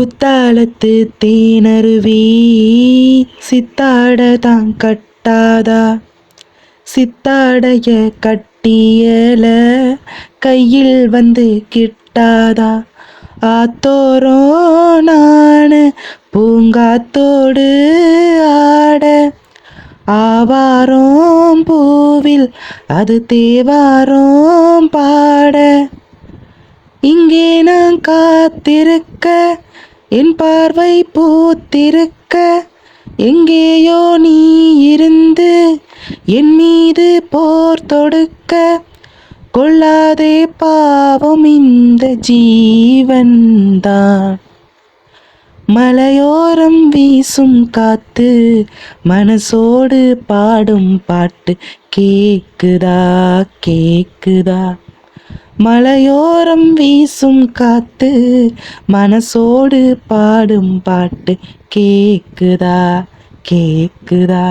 குத்தாலத்து தேனருவி சித்தாட தான் கட்டாதா, சித்தாடைய கட்டியல கையில் வந்து கிட்டாதா. ஆத்தோரோ நானு பூங்காத்தோடு ஆட, ஆவாரோம் பூவில் அது தேவாரோம் பாட. இங்கே நான் காத்திருக்க, என் பார்வை பூத்திருக்க, எங்கேயோ நீ இருந்து என் மீது போர் தொடுக்க. கொள்ளாதே பாவம் இந்த ஜீவன்தான். மலையோரம் வீசும் காத்து மனசோடு பாடும் பாட்டு கேக்குதா கேக்குதா. மலையோரம் வீசும் காத்து மனசோடு பாடும் பாட்டு கேக்குதா கேக்குதா.